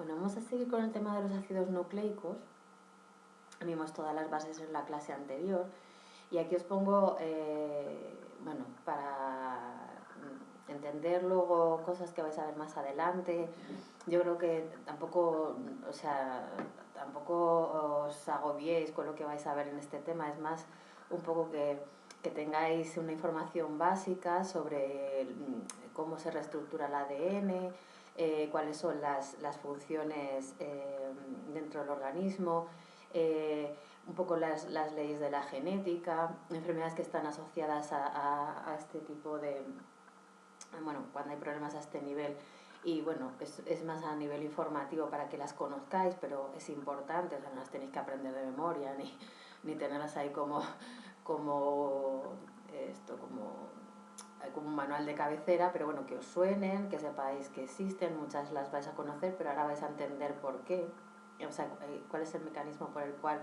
Bueno, vamos a seguir con el tema de los ácidos nucleicos. Vimos todas las bases en la clase anterior y aquí os pongo, bueno, para entender luego cosas que vais a ver más adelante. Yo creo que tampoco, o sea, tampoco os agobiéis con lo que vais a ver en este tema, es más un poco que tengáis una información básica sobre cómo se reestructura el ADN, cuáles son las funciones dentro del organismo, un poco las leyes de la genética, enfermedades que están asociadas a este tipo de, bueno, cuando hay problemas a este nivel. Y bueno, es más a nivel informativo para que las conozcáis, pero es importante, o sea, no las tenéis que aprender de memoria ni tenerlas ahí como un manual de cabecera, pero bueno, que os suenen, que sepáis que existen, muchas las vais a conocer, pero ahora vais a entender por qué, o sea, cuál es el mecanismo por el cual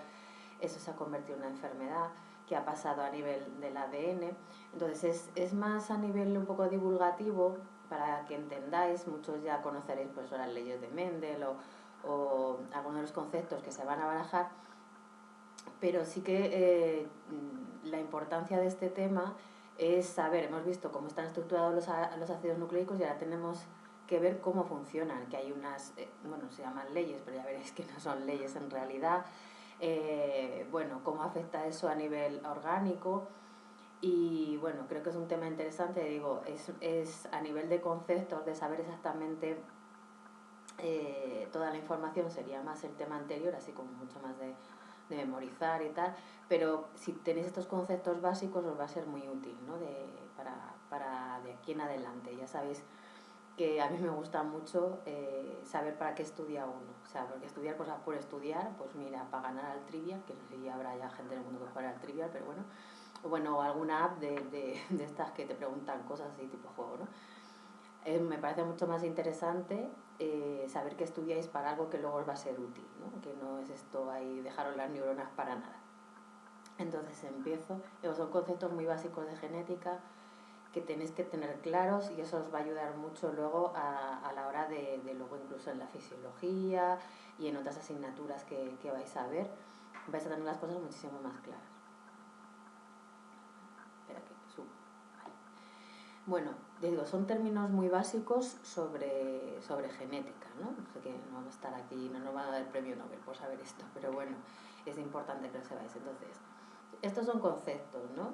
eso se ha convertido en una enfermedad, que ha pasado a nivel del ADN. Entonces es más a nivel un poco divulgativo, para que entendáis, muchos ya conoceréis pues las leyes de Mendel o algunos de los conceptos que se van a barajar, pero sí que la importancia de este tema es saber, hemos visto cómo están estructurados los ácidos nucleicos y ahora tenemos que ver cómo funcionan, que hay unas, bueno, se llaman leyes, pero ya veréis que no son leyes en realidad, bueno, cómo afecta eso a nivel orgánico. Y bueno, creo que es un tema interesante, digo, es a nivel de conceptos, de saber exactamente toda la información, sería más el tema anterior, así como mucho más de memorizar y tal, pero si tenéis estos conceptos básicos os va a ser muy útil, ¿no? Para de aquí en adelante. Ya sabéis que a mí me gusta mucho saber para qué estudia uno, o sea, porque estudiar cosas por estudiar, pues mira, para ganar al trivial, que no sé si habrá ya gente en el mundo que juega al trivial, pero bueno, o bueno, alguna app de estas que te preguntan cosas así tipo juego, ¿no? Me parece mucho más interesante saber que estudiáis para algo que luego os va a ser útil, ¿no? Que no es esto ahí dejaros las neuronas para nada. Entonces empiezo. Son conceptos muy básicos de genética que tenéis que tener claros y eso os va a ayudar mucho luego a la hora de luego incluso en la fisiología y en otras asignaturas que vais a ver, vais a tener las cosas muchísimo más claras. Espera que subo. Vale. Bueno, digo, son términos muy básicos sobre genética, ¿no? O sea que no vamos a estar aquí, no nos van a dar el premio Nobel por saber esto, pero bueno, es importante que lo sepáis. Entonces, estos son conceptos, ¿no?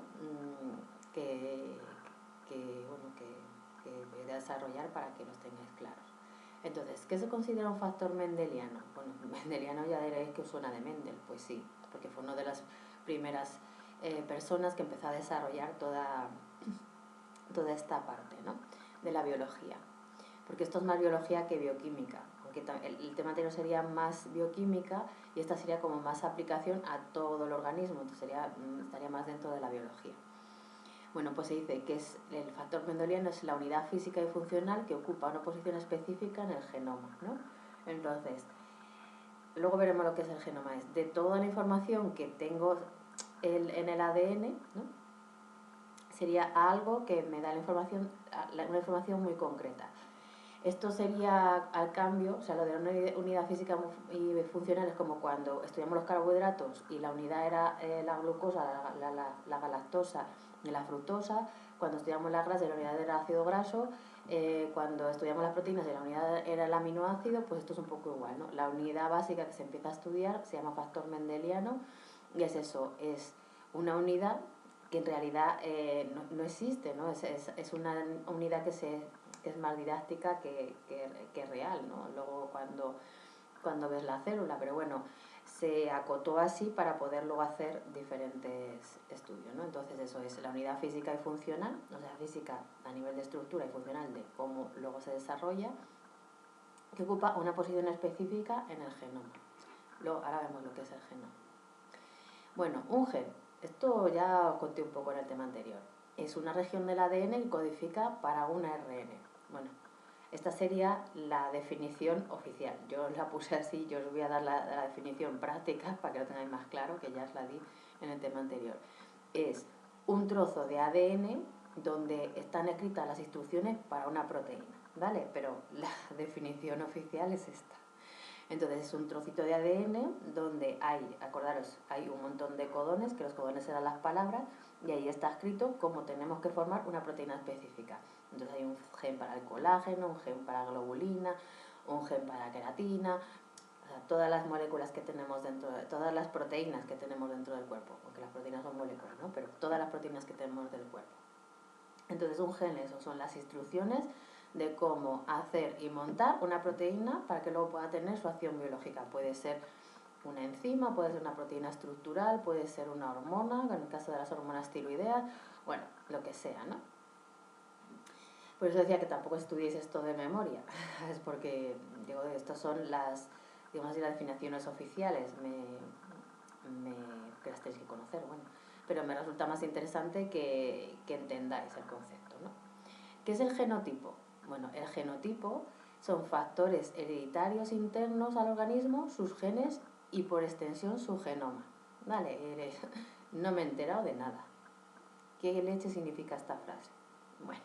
Bueno, que voy a desarrollar para que los tengáis claros. Entonces, ¿qué se considera un factor mendeliano? Bueno, mendeliano ya diréis que suena de Mendel, pues sí, porque fue una de las primeras personas que empezó a desarrollar toda esta parte, ¿no? De la biología, porque esto es más biología que bioquímica, aunque el tema anterior sería más bioquímica y esta sería como más aplicación a todo el organismo, entonces estaría más dentro de la biología. Bueno, pues se dice que el factor mendeliano es la unidad física y funcional que ocupa una posición específica en el genoma, ¿no? Entonces, luego veremos lo que es el genoma, es de toda la información que tengo en el ADN, ¿no? Sería algo que me da una información muy concreta. Esto sería al cambio, o sea, lo de la unidad física y funcional es como cuando estudiamos los carbohidratos y la unidad era la glucosa, la galactosa y la fructosa, cuando estudiamos la grasa y la unidad era el ácido graso, cuando estudiamos las proteínas y la unidad era el aminoácido, pues esto es un poco igual, ¿no? La unidad básica que se empieza a estudiar se llama factor mendeliano y es eso, es una unidad que en realidad no existe, ¿no? Es una unidad que es más didáctica que real, ¿no? Luego cuando ves la célula, pero bueno, se acotó así para poder luego hacer diferentes estudios, ¿no? Entonces eso es la unidad física y funcional, o sea, física a nivel de estructura y funcional de cómo luego se desarrolla, que ocupa una posición específica en el genoma. Luego, ahora vemos lo que es el genoma. Bueno, un gen, esto ya os conté un poco en el tema anterior, es una región del ADN que codifica para un ARN. Bueno, esta sería la definición oficial. Yo os la puse así, yo os voy a dar la definición práctica para que lo tengáis más claro, que ya os la di en el tema anterior. Es un trozo de ADN donde están escritas las instrucciones para una proteína, ¿vale? Pero la definición oficial es esta. Entonces es un trocito de ADN donde hay, acordaros, hay un montón de codones, que los codones eran las palabras, y ahí está escrito cómo tenemos que formar una proteína específica. Entonces hay un gen para el colágeno, un gen para la globulina, un gen para la queratina, o sea, todas las moléculas que tenemos dentro, todas las proteínas que tenemos dentro del cuerpo, aunque las proteínas son moléculas, ¿no? Pero todas las proteínas que tenemos del cuerpo. Entonces un gen, eso son las instrucciones de cómo hacer y montar una proteína para que luego pueda tener su acción biológica. Puede ser una enzima, puede ser una proteína estructural, puede ser una hormona, en el caso de las hormonas tiroideas, bueno, lo que sea, ¿no? Por eso decía que tampoco estudiéis esto de memoria, es porque, digo, estas son las, digamos así, las definiciones oficiales, que las tenéis que conocer, bueno, pero me resulta más interesante que entendáis el concepto, ¿no? ¿Qué es el genotipo? Bueno, el genotipo son factores hereditarios internos al organismo, sus genes y por extensión su genoma. Vale, no me he enterado de nada. ¿Qué leche significa esta frase? Bueno,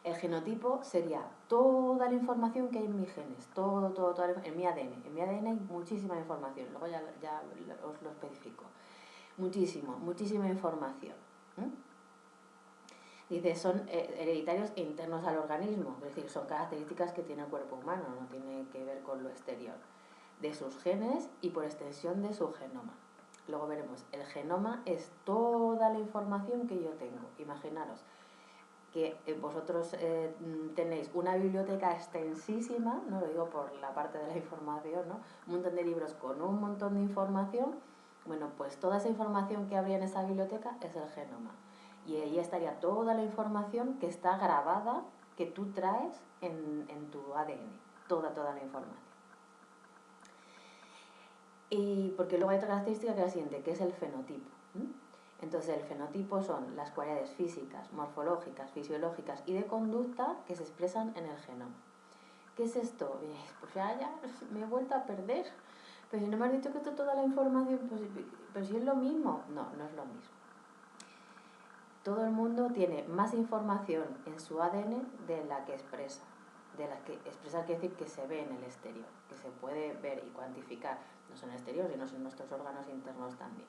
el genotipo sería toda la información que hay en mis genes, todo en mi ADN. En mi ADN hay muchísima información, luego ya os lo especifico. Muchísima información. Dice, son hereditarios e internos al organismo, es decir, son características que tiene el cuerpo humano, no tiene que ver con lo exterior, de sus genes y por extensión de su genoma. Luego veremos, el genoma es toda la información que yo tengo. Imaginaros que vosotros tenéis una biblioteca extensísima, no lo digo por la parte de la información, ¿no? Un montón de libros con un montón de información. Bueno, pues toda esa información que habría en esa biblioteca es el genoma. Y ahí estaría toda la información que está grabada, que tú traes en tu ADN. Toda la información. Y porque luego hay otra característica que es la siguiente, que es el fenotipo. Entonces el fenotipo son las cualidades físicas, morfológicas, fisiológicas y de conducta que se expresan en el genoma. ¿Qué es esto? Pues ya me he vuelto a perder. Pero si no me has dicho que esto es toda la información, pues si es lo mismo. No es lo mismo. Todo el mundo tiene más información en su ADN de la que expresa. De la que expresa quiere decir que se ve en el exterior, que se puede ver y cuantificar, no solo en el exterior, sino en nuestros órganos internos también.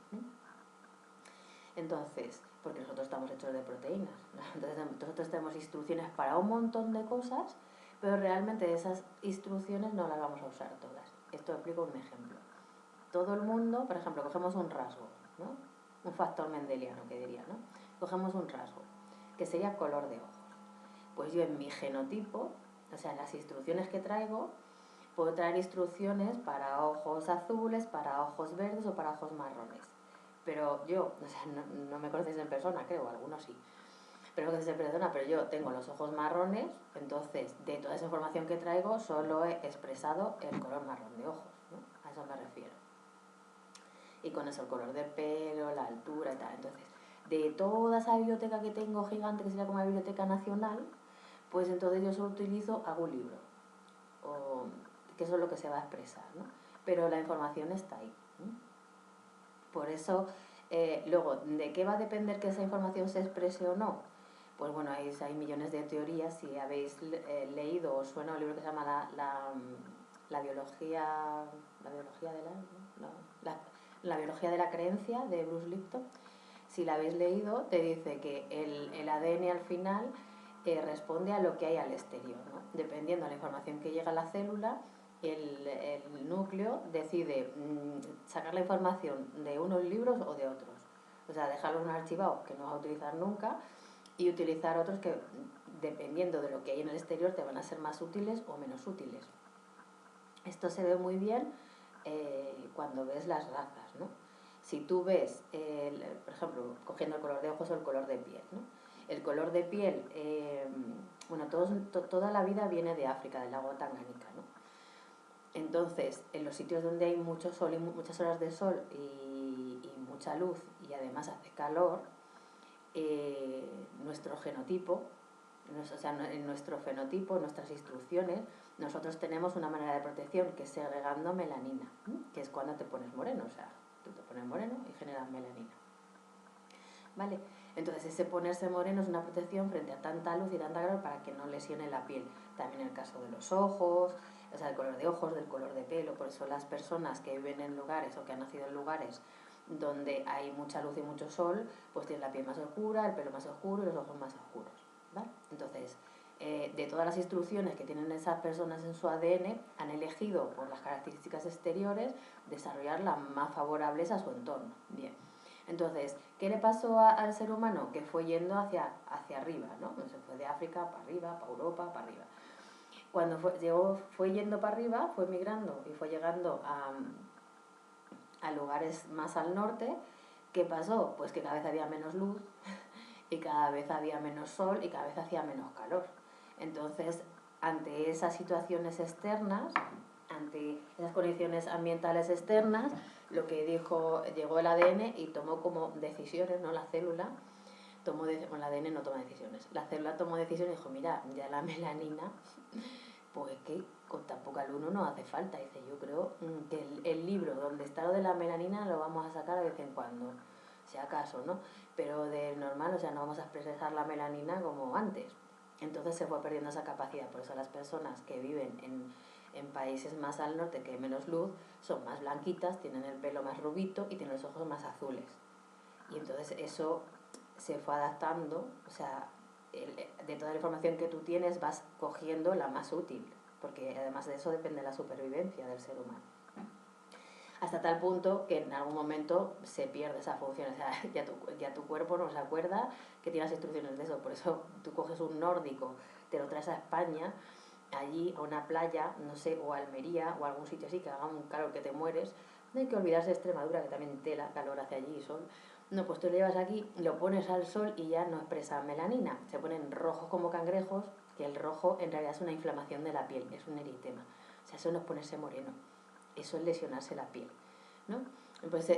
Entonces, porque nosotros estamos hechos de proteínas, ¿no? Entonces nosotros tenemos instrucciones para un montón de cosas, pero realmente esas instrucciones no las vamos a usar todas. Esto explico un ejemplo. Todo el mundo, por ejemplo, cogemos un rasgo, ¿no? Un factor mendeliano, que diría, ¿no? Cogemos un rasgo, que sería color de ojos. Pues yo en mi genotipo, o sea, en las instrucciones que traigo, puedo traer instrucciones para ojos azules, para ojos verdes o para ojos marrones. Pero yo, o sea, no me conocéis en persona, creo, algunos sí. Pero que se perdona, pero yo tengo los ojos marrones, entonces de toda esa información que traigo solo he expresado el color marrón de ojos, ¿no? A eso me refiero. Y con eso el color de pelo, la altura y tal. Entonces, de toda esa biblioteca que tengo gigante, que sería como la biblioteca nacional, pues entonces yo solo hago un libro, o, que eso es lo que se va a expresar, ¿no? Pero la información está ahí, ¿no? Por eso, luego, ¿de qué va a depender que esa información se exprese o no? Pues bueno, hay millones de teorías. Si habéis leído, os suena un libro que se llama la biología la biología de la creencia, de Bruce Lipton. Si la habéis leído, te dice que el ADN al final responde a lo que hay al exterior, ¿no? Dependiendo de la información que llega a la célula, el núcleo decide sacar la información de unos libros o de otros. O sea, dejarlos en un archivado que no vas a utilizar nunca y utilizar otros que, dependiendo de lo que hay en el exterior, te van a ser más útiles o menos útiles. Esto se ve muy bien cuando ves las razas, ¿no? Si tú ves, por ejemplo, cogiendo el color de ojos o el color de piel, ¿no? El color de piel, bueno, toda la vida viene de África, del lago Tanganica, ¿no? Entonces, en los sitios donde hay mucho sol y muchas horas de sol y mucha luz y además hace calor, nuestro genotipo, o sea, en nuestro fenotipo, en nuestras instrucciones, nosotros tenemos una manera de protección que es segregando melanina, que es cuando te pones moreno, o sea, tú te pones moreno y generas melanina. ¿Vale? Entonces ese ponerse moreno es una protección frente a tanta luz y tanta calor para que no lesione la piel. También en el caso de los ojos, o sea, del color de ojos, del color de pelo. Por eso las personas que viven en lugares o que han nacido en lugares donde hay mucha luz y mucho sol, pues tienen la piel más oscura, el pelo más oscuro y los ojos más oscuros, ¿vale? Entonces, de todas las instrucciones que tienen esas personas en su ADN, han elegido por las características exteriores desarrollar las más favorables a su entorno. Bien. Entonces, ¿qué le pasó al ser humano? Que fue yendo hacia arriba, ¿no? Se fue de África para arriba, para Europa, para arriba. Cuando fue yendo para arriba, fue migrando y fue llegando a lugares más al norte. ¿Qué pasó? Pues que cada vez había menos luz y cada vez había menos sol y cada vez hacía menos calor. Entonces, ante esas situaciones externas, ante esas condiciones ambientales externas, lo que llegó el ADN y tomó como decisiones, ¿no? La célula el ADN no toma decisiones. La célula tomó decisiones y dijo, mira, ya la melanina, pues que con tan poca luz no nos hace falta. Dice, yo creo que el libro donde está lo de la melanina lo vamos a sacar de vez en cuando, si acaso, ¿no? Pero de normal, o sea, no vamos a expresar la melanina como antes. Entonces se fue perdiendo esa capacidad. Por eso las personas que viven en países más al norte que hay menos luz son más blanquitas, tienen el pelo más rubito y tienen los ojos más azules. Y entonces eso se fue adaptando, o sea, de toda la información que tú tienes vas cogiendo la más útil, porque además de eso depende la supervivencia del ser humano. Hasta tal punto que en algún momento se pierde esa función, o sea, ya tu cuerpo no se acuerda que tiene las instrucciones de eso. Por eso tú coges un nórdico, te lo traes a España, allí a una playa, no sé, o a Almería o a algún sitio así que haga un calor que te mueres. No hay que olvidarse de Extremadura, que también tela, calor hace allí y sol. No, pues tú lo llevas aquí, lo pones al sol y ya no expresa melanina. Se ponen rojos como cangrejos, que el rojo en realidad es una inflamación de la piel, es un eritema. O sea, eso no es ponerse moreno, eso es lesionarse la piel, ¿no? Pues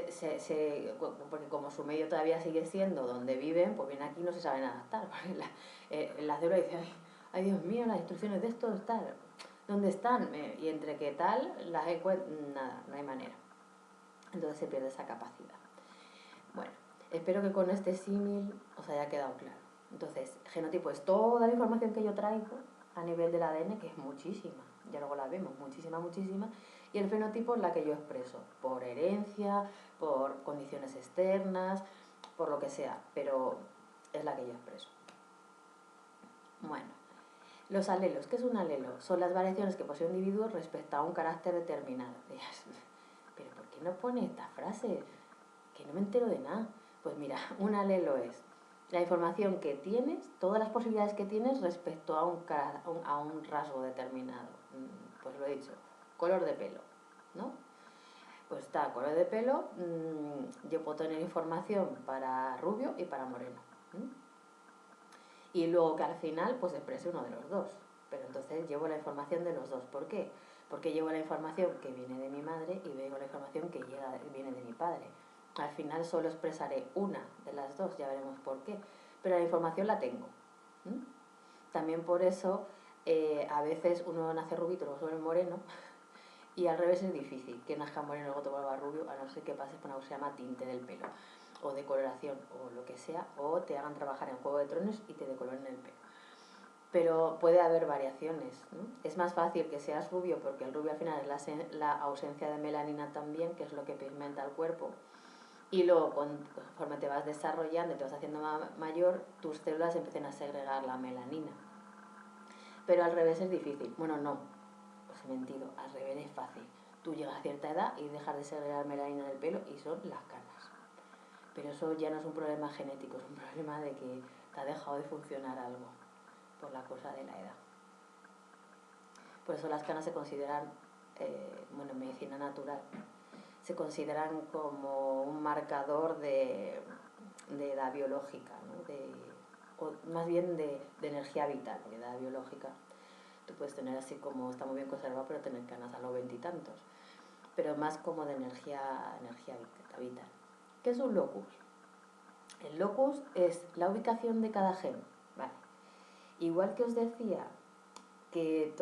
porque como su medio todavía sigue siendo donde viven, pues bien aquí no se saben adaptar. Porque la célula dice, ay Dios mío, las instrucciones de esto, tal, ¿dónde están? Y entre qué tal, nada, no hay manera. Entonces se pierde esa capacidad. Bueno, espero que con este símil os haya quedado claro. Entonces, genotipo es toda la información que yo traigo a nivel del ADN, que es muchísima, ya luego la vemos, muchísima, muchísima, y el fenotipo es la que yo expreso, por herencia, por condiciones externas, por lo que sea, pero es la que yo expreso. Bueno, los alelos. ¿Qué es un alelo? Son las variaciones que posee un individuo respecto a un carácter determinado. ¿Pero por qué no pone esta frase? Que no me entero de nada. Pues mira, un alelo es la información que tienes, todas las posibilidades que tienes respecto a un rasgo determinado. Pues lo he dicho, color de pelo, ¿no? Pues está, color de pelo, yo puedo tener información para rubio y para moreno. Y luego que al final pues exprese uno de los dos. Pero entonces llevo la información de los dos. ¿Por qué? Porque llevo la información que viene de mi madre y luego la información que viene de mi padre. Al final solo expresaré una de las dos, ya veremos por qué. Pero la información la tengo. También por eso a veces uno nace rubito y luego se vuelve moreno. Y al revés es difícil, que nazca moreno y luego te vuelva rubio, a no ser que pases por algo que se llama tinte del pelo, o decoloración, o lo que sea, o te hagan trabajar en Juego de Tronos y te decoloren el pelo. Pero puede haber variaciones, ¿no? Es más fácil que seas rubio, porque el rubio al final es la ausencia de melanina también, que es lo que pigmenta el cuerpo. Y luego, conforme te vas desarrollando y te vas haciendo mayor, tus células empiezan a segregar la melanina. Pero al revés es difícil. Bueno, no, pues he mentido, al revés es fácil. Tú llegas a cierta edad y dejas de segregar melanina en el pelo y son las canas. Pero eso ya no es un problema genético, es un problema de que te ha dejado de funcionar algo por la cosa de la edad. Por eso las canas se consideran, en medicina natural, se consideran como un marcador de edad biológica, ¿no? O más bien de energía vital, porque edad biológica tú puedes tener así como, está muy bien conservado, pero tener canas a los 20 y tantos, pero más como de energía vital. ¿Qué es un locus? El locus es la ubicación de cada gen, ¿vale? Igual que os decía que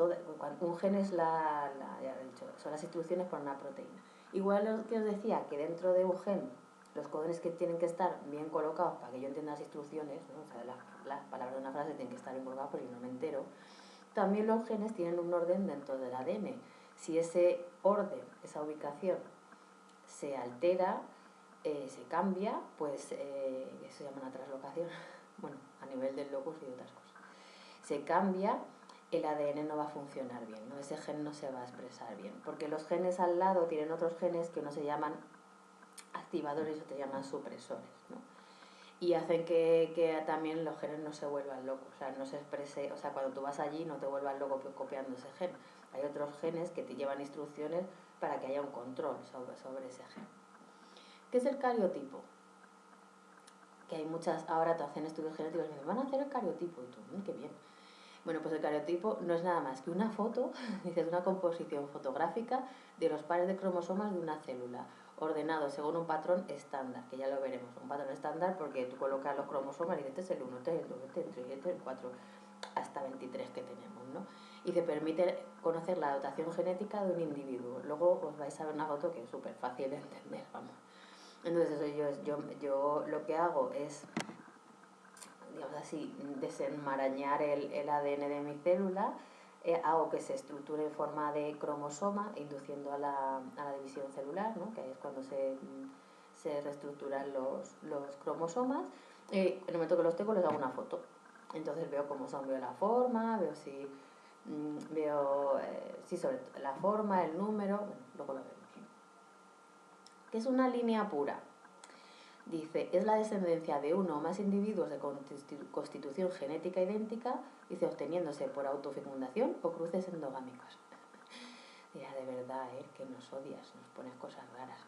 un gen es ya he dicho, son las instrucciones para una proteína. Igual que os decía que dentro de un gen los codones que tienen que estar bien colocados para que yo entienda las instrucciones, ¿no? O sea, las palabras de una frase tienen que estar bien colocadas porque yo no me entero. también los genes tienen un orden dentro del ADN. Si ese orden, esa ubicación, se altera, se cambia, pues eso se llama una translocación, bueno, a nivel del locus y de otras cosas. Se cambia, el ADN no va a funcionar bien, ¿no? Ese gen no se va a expresar bien, porque los genes al lado tienen otros genes que no se llaman activadores o te llaman supresores, ¿no? Y hacen que también los genes no se vuelvan locos, o sea, no se exprese, o sea, cuando tú vas allí no te vuelvas loco copiando ese gen. Hay otros genes que te llevan instrucciones para que haya un control sobre ese gen. ¿Qué es el cariotipo? Que hay muchas, ahora te hacen estudios genéticos y me van a hacer el cariotipo y tú, qué bien. Bueno, pues el cariotipo no es nada más que una foto, dices, una composición fotográfica de los pares de cromosomas de una célula, ordenado según un patrón estándar, que ya lo veremos, un patrón estándar porque tú colocas los cromosomas y dices, este es el 1, este es el 2, este es el 3, este es el 4, hasta 23 que tenemos, ¿no? Y te permite conocer la dotación genética de un individuo. Luego os vais a ver una foto que es súper fácil de entender, vamos. Entonces yo lo que hago es, digamos así, desenmarañar el ADN de mi célula, hago que se estructure en forma de cromosoma, induciendo a la división celular, ¿no? Que es cuando se reestructuran los cromosomas. En el momento que los tengo les hago una foto. Entonces veo cómo son, veo la forma, veo si sobre la forma, el número, bueno, luego lo vemos. ¿Qué es una línea pura? Dice, es la descendencia de uno o más individuos de constitución genética idéntica, dice, obteniéndose por autofecundación o cruces endogámicos. Mira, de verdad, que nos odias, nos pones cosas raras.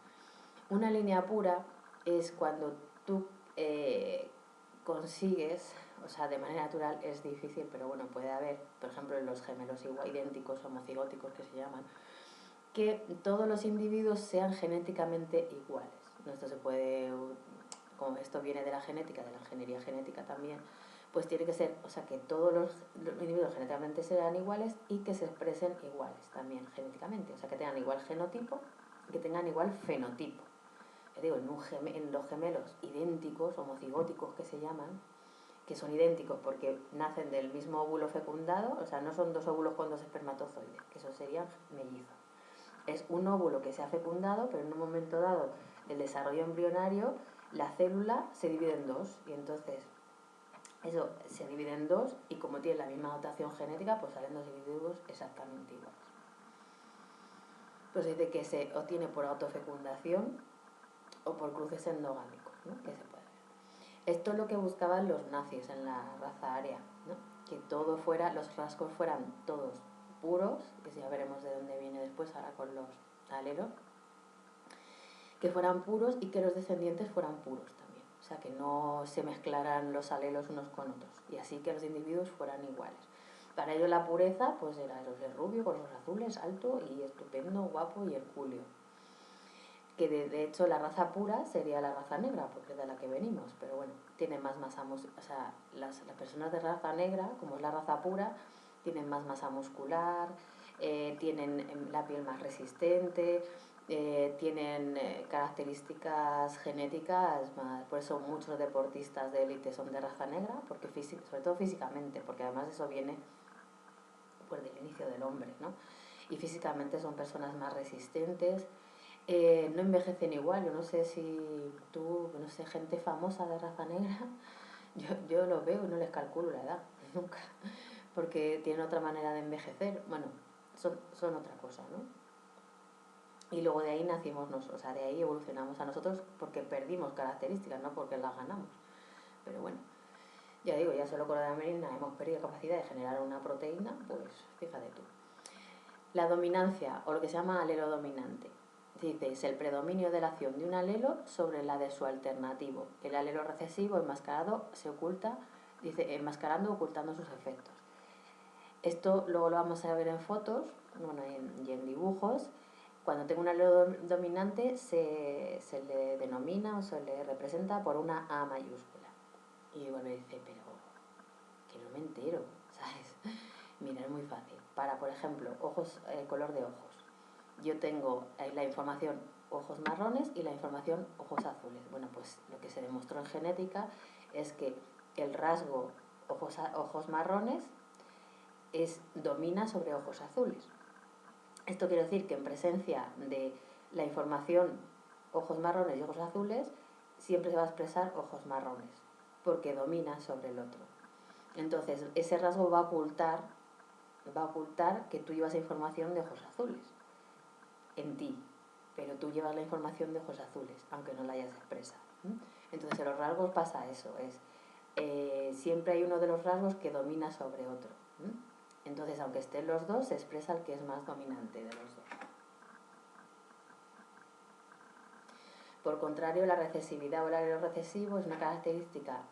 Una línea pura es cuando tú consigues, o sea, de manera natural es difícil, pero bueno, puede haber, por ejemplo, en los gemelos igual idénticos, homocigóticos que se llaman, que todos los individuos sean genéticamente iguales. Esto se puede, como esto viene de la genética, de la ingeniería genética también, pues tiene que ser, o sea, que todos los individuos genéticamente sean iguales y que se expresen iguales también genéticamente, o sea, que tengan igual genotipo y que tengan igual fenotipo. Digo, en los gemelos idénticos, homocigóticos que se llaman, que son idénticos porque nacen del mismo óvulo fecundado, o sea, no son dos óvulos con dos espermatozoides, que eso serían mellizos. Es un óvulo que se ha fecundado, pero en un momento dado del desarrollo embrionario, la célula se divide en dos, y entonces eso se divide en dos, y como tiene la misma dotación genética, pues salen dos individuos exactamente iguales. Pues dice que se obtiene por autofecundación o por cruces endogámicos, ¿no? Que se puede ver. Esto es lo que buscaban los nazis en la raza aria, ¿no? Que todo fuera, los rasgos fueran todos puros, que ya veremos de dónde viene después ahora con los alelos, que fueran puros y que los descendientes fueran puros también, o sea, que no se mezclaran los alelos unos con otros, y así que los individuos fueran iguales. Para ello la pureza pues era el rubio con los azules, alto y estupendo, guapo y hercúleo. Que de hecho la raza pura sería la raza negra, porque es de la que venimos, pero bueno, tienen más masa muscular, o sea, las personas de raza negra, como es la raza pura, tienen más masa muscular, tienen la piel más resistente, tienen características genéticas más, por eso muchos deportistas de élite son de raza negra, porque sobre todo físicamente, porque además eso viene pues del inicio del hombre, ¿no? Y físicamente son personas más resistentes. No envejecen igual, yo no sé si tú, no sé, gente famosa de raza negra, yo los veo y no les calculo la edad, nunca, porque tienen otra manera de envejecer, bueno, son otra cosa, ¿no? Y luego de ahí nacimos nosotros, o sea, de ahí evolucionamos a nosotros porque perdimos características, no porque las ganamos. Pero bueno, ya digo, ya solo con la melanina hemos perdido capacidad de generar una proteína, pues fíjate tú. La dominancia, o lo que se llama alelo dominante. Dice, es el predominio de la acción de un alelo sobre la de su alternativo. El alelo recesivo enmascarado se oculta, dice, enmascarando o ocultando sus efectos. Esto luego lo vamos a ver en fotos, bueno, y en dibujos. Cuando tengo un alelo dominante se le denomina o se le representa por una A mayúscula. Y igual me dice, pero que no me entero, ¿sabes? Mira, es muy fácil. Para, por ejemplo, ojos, color de ojos. Yo tengo la información ojos marrones y la información ojos azules. Bueno, pues lo que se demostró en genética es que el rasgo ojos marrones domina sobre ojos azules. Esto quiere decir que en presencia de la información ojos marrones y ojos azules, siempre se va a expresar ojos marrones, porque domina sobre el otro. Entonces, ese rasgo va a ocultar que tú llevas información de ojos azules en ti, pero tú llevas la información de ojos azules, aunque no la hayas expresado. Entonces, en los rasgos pasa eso, siempre hay uno de los rasgos que domina sobre otro. Entonces, aunque estén los dos, se expresa el que es más dominante de los dos. Por contrario, la recesividad o el alelo recesivo es una característica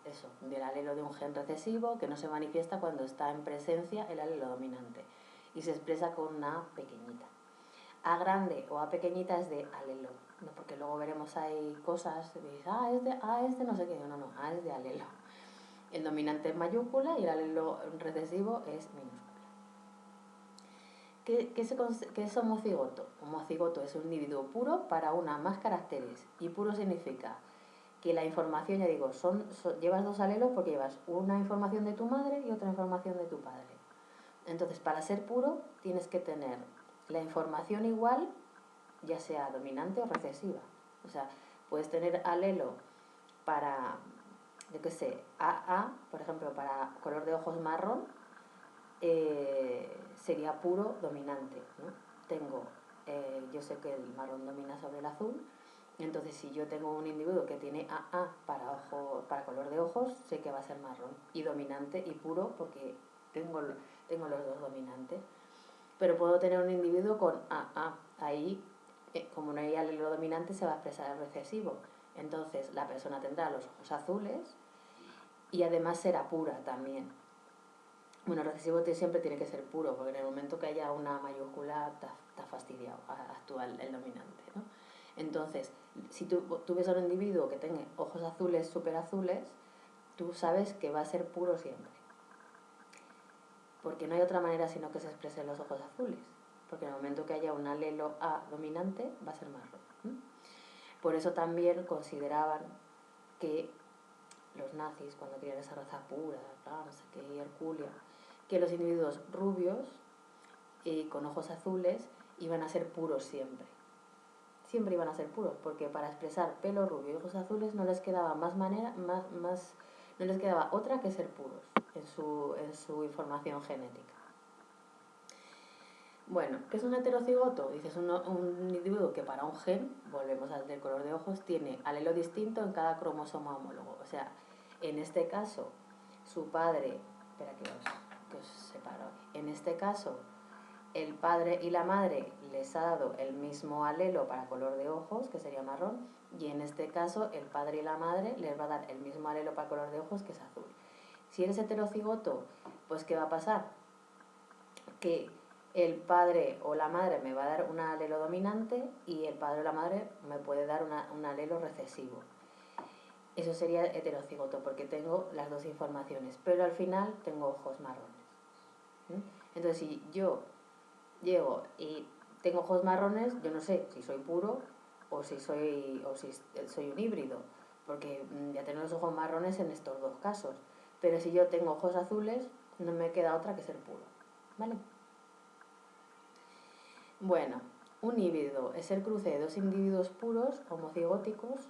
del alelo de un gen recesivo que no se manifiesta cuando está en presencia el alelo dominante y se expresa con una A pequeñita. A grande o A pequeñita es de alelo, ¿no? Porque luego veremos hay cosas que dices, es de no sé qué, no, A es de alelo. El dominante es mayúscula y el alelo recesivo es minúscula. ¿Qué es homocigoto? Homocigoto es un individuo puro para una más caracteres. Y puro significa que la información, ya digo, llevas dos alelos porque llevas una información de tu madre y otra información de tu padre. Entonces, para ser puro, tienes que tener la información igual, ya sea dominante o recesiva. O sea, puedes tener alelo para, yo qué sé, AA, por ejemplo, para color de ojos marrón, sería puro dominante, ¿no? Yo sé que el marrón domina sobre el azul, entonces si yo tengo un individuo que tiene AA para color de ojos, sé que va a ser marrón y dominante y puro porque tengo los dos dominantes. Pero puedo tener un individuo con AA, ahí como no hay alelo dominante se va a expresar el recesivo, entonces la persona tendrá los ojos azules y además será pura también. Bueno, el recesivo siempre tiene que ser puro, porque en el momento que haya una mayúscula está fastidiado, actúa el dominante, ¿no? Entonces, si tú ves a un individuo que tenga ojos azules, súper azules, tú sabes que va a ser puro siempre. Porque no hay otra manera sino que se expresen los ojos azules. Porque en el momento que haya un alelo A dominante, va a ser marrón. Por eso también consideraban que los nazis, cuando querían esa raza pura, no sé qué, Herculia, que los individuos rubios y con ojos azules iban a ser puros siempre. Siempre iban a ser puros, porque para expresar pelo rubio y ojos azules no les quedaba no les quedaba otra que ser puros en su información genética. Bueno, ¿qué es un heterocigoto? Dices un individuo que para un gen, volvemos al del color de ojos, tiene alelo distinto en cada cromosoma homólogo. O sea, en este caso, su padre, espera que os separo. En este caso, el padre y la madre les ha dado el mismo alelo para color de ojos, que sería marrón, y en este caso, el padre y la madre les va a dar el mismo alelo para color de ojos, que es azul. Si eres heterocigoto, pues ¿qué va a pasar? Que el padre o la madre me va a dar un alelo dominante y el padre o la madre me puede dar un alelo recesivo. Eso sería heterocigoto porque tengo las dos informaciones, pero al final tengo ojos marrones. Entonces, si yo llego y tengo ojos marrones, yo no sé si soy puro o si soy un híbrido, porque ya tengo los ojos marrones en estos dos casos. Pero si yo tengo ojos azules, no me queda otra que ser puro. ¿Vale? Bueno, un híbrido es el cruce de dos individuos puros, homocigóticos,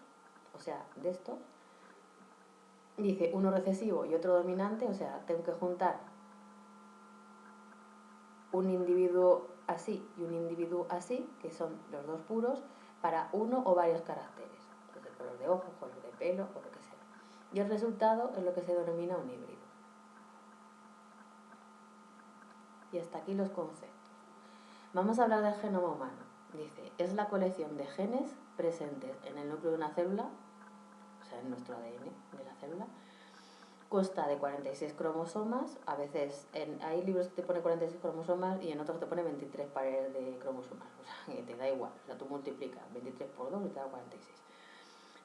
o sea, de estos. Dice uno recesivo y otro dominante, o sea, tengo que juntar un individuo así y un individuo así, que son los dos puros, para uno o varios caracteres, pues el color de ojos, color de pelo o lo que sea. Y el resultado es lo que se denomina un híbrido. Y hasta aquí los conceptos. Vamos a hablar del genoma humano. Dice, es la colección de genes presentes en el núcleo de una célula, o sea, en nuestro ADN de la célula. Consta de 46 cromosomas, a veces hay libros que te pone 46 cromosomas y en otros te pone 23 pares de cromosomas, o sea, que te da igual, o sea, tú multiplicas 23 por 2 y te da 46.